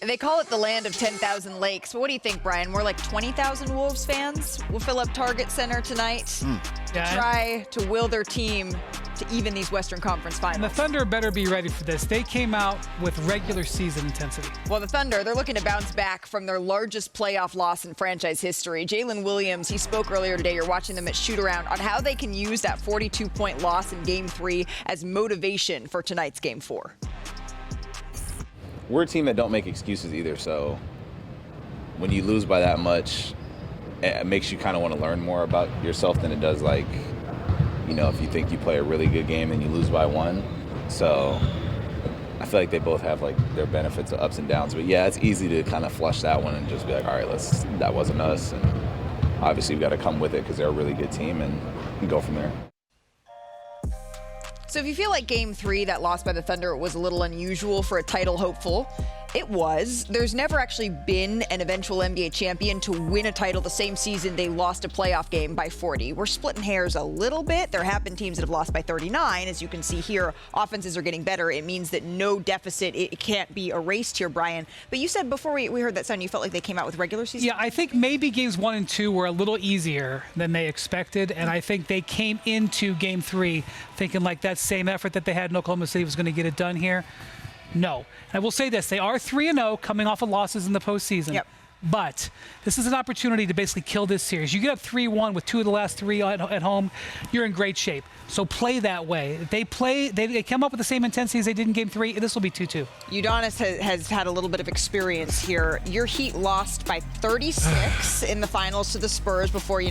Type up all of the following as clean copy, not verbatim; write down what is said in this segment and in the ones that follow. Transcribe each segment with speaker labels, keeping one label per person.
Speaker 1: They call it the land of 10,000 lakes. But what do you think, Brian? More like 20,000 Wolves fans will fill up Target Center tonight to try to will their team to even these Western Conference finals.
Speaker 2: And the Thunder better be ready for this. They came out with regular season intensity.
Speaker 1: Well, the Thunder, they're looking to bounce back from their largest playoff loss in franchise history. Jalen Williams, he spoke earlier today, you're watching them at shoot-around, on how they can use that 42-point loss in Game 3 as motivation for tonight's Game 4.
Speaker 3: We're a team that don't make excuses either, so when you lose by that much, it makes you kind of want to learn more about yourself than it does, like, you know, if you think you play a really good game and you lose by 1. So I feel like they both have, like, their benefits of ups and downs. But, yeah, it's easy to kind of flush that one and just be like, all right, that wasn't us. And obviously we've got to come with it because they're a really good team and go from there.
Speaker 1: So if you feel like Game 3, that loss by the Thunder, was a little unusual for a title hopeful, it was. There's never actually been an eventual NBA champion to win a title the same season they lost a playoff game by 40. We're splitting hairs a little bit. There have been teams that have lost by 39. As you can see here, offenses are getting better. It means that no deficit, it can't be erased here, Brian. But you said before we heard that sound, you felt like they came out with regular season?
Speaker 2: Yeah, I think maybe games 1 and 2 were a little easier than they expected. And I think they came into Game 3 thinking like that same effort that they had in Oklahoma City was going to get it done here. No. And I will say this, they are 3-0 coming off of losses in the postseason.
Speaker 1: Yep.
Speaker 2: But this is an opportunity to basically kill this series. You get up 3-1 with 2 of the last 3 at home, you're in great shape. So play that way. They come up with the same intensity as they did in Game 3. This will be 2-2.
Speaker 1: Udonis has had a little bit of experience here. Your Heat lost by 36 in the finals to the Spurs before,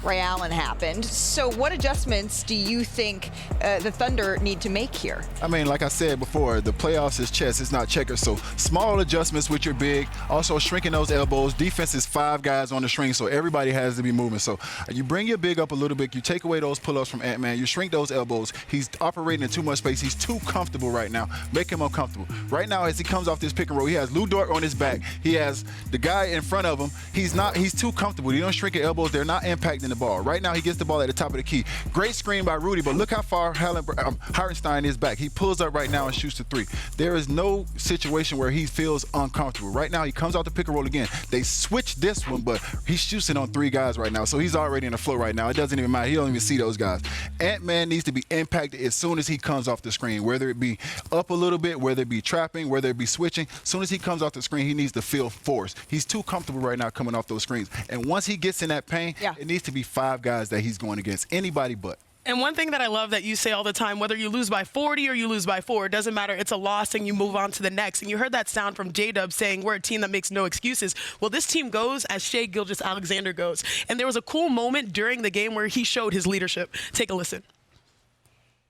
Speaker 1: Ray Allen happened. So what adjustments do you think the Thunder need to make here?
Speaker 4: I mean, like I said before, the playoffs is chess, it's not checkers. So small adjustments with your big, also shrinking those elbows. Defense is 5 guys on the string, so everybody has to be moving. So you bring your big up a little bit, you take away those pull-ups from Ant-Man, you shrink those elbows. He's operating in too much space. He's too comfortable right now. Make him uncomfortable. Right now, as he comes off this pick and roll, he has Lou Dort on his back. He has the guy in front of him. He's too comfortable. He don't shrink his elbows. They're not impacting the ball. Right now, he gets the ball at the top of the key. Great screen by Rudy, but look how far Hartenstein is back. He pulls up right now and shoots the 3. There is no situation where he feels uncomfortable. Right now, he comes off the pick and roll again. They switch this one, but he's shooting on 3 guys right now, so he's already in the flow right now. It doesn't even matter. He don't even see those guys. Ant-Man needs to be impacted as soon as he comes off the screen, whether it be up a little bit, whether it be trapping, whether it be switching. As soon as he comes off the screen, he needs to feel force. He's too comfortable right now coming off those screens. And once he gets in that paint, it needs to be 5 guys that he's going against. Anybody but.
Speaker 5: And one thing that I love that you say all the time, whether you lose by 40 or you lose by 4, it doesn't matter. It's a loss and you move on to the next. And you heard that sound from J-Dub saying we're a team that makes no excuses. Well, this team goes as Shai Gilgeous-Alexander goes. And there was a cool moment during the game where he showed his leadership. Take a listen.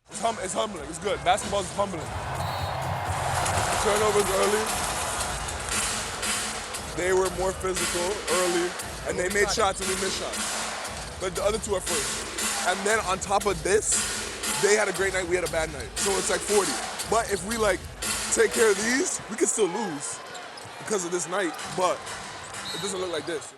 Speaker 6: It's humbling. It's good. Basketball is humbling. Turnovers early. They were more physical early, and they made shots and we missed shots. But the other 2 are first. And then on top of this, they had a great night, we had a bad night. So it's like 40. But if we take care of these, we can still lose because of this night, but it doesn't look like this.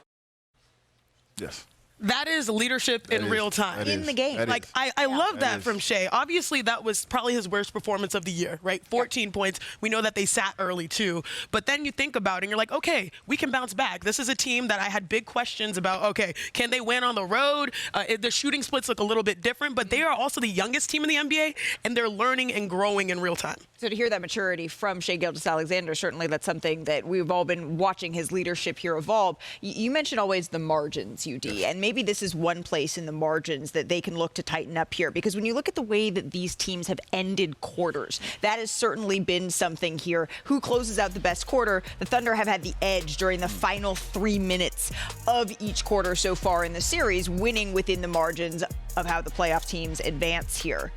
Speaker 4: Yes.
Speaker 5: That is leadership in real time.
Speaker 1: In the game.
Speaker 5: I love that from Shai. Obviously, that was probably his worst performance of the year, right? 14 points. We know that they sat early, too. But then you think about it, and you're like, okay, we can bounce back. This is a team that I had big questions about. Okay, can they win on the road? The shooting splits look a little bit different, but they are also the youngest team in the NBA, and they're learning and growing in real time.
Speaker 1: So to hear that maturity from Shai Gilgeous-Alexander, certainly that's something that we've all been watching his leadership here evolve. You mentioned always the margins, UD, and maybe this is one place in the margins that they can look to tighten up here, because when you look at the way that these teams have ended quarters, that has certainly been something here. Who closes out the best quarter? The Thunder have had the edge during the final 3 minutes of each quarter so far in the series, winning within the margins of how the playoff teams advance here.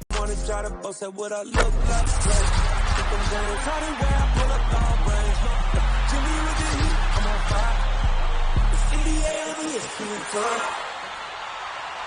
Speaker 7: NBA,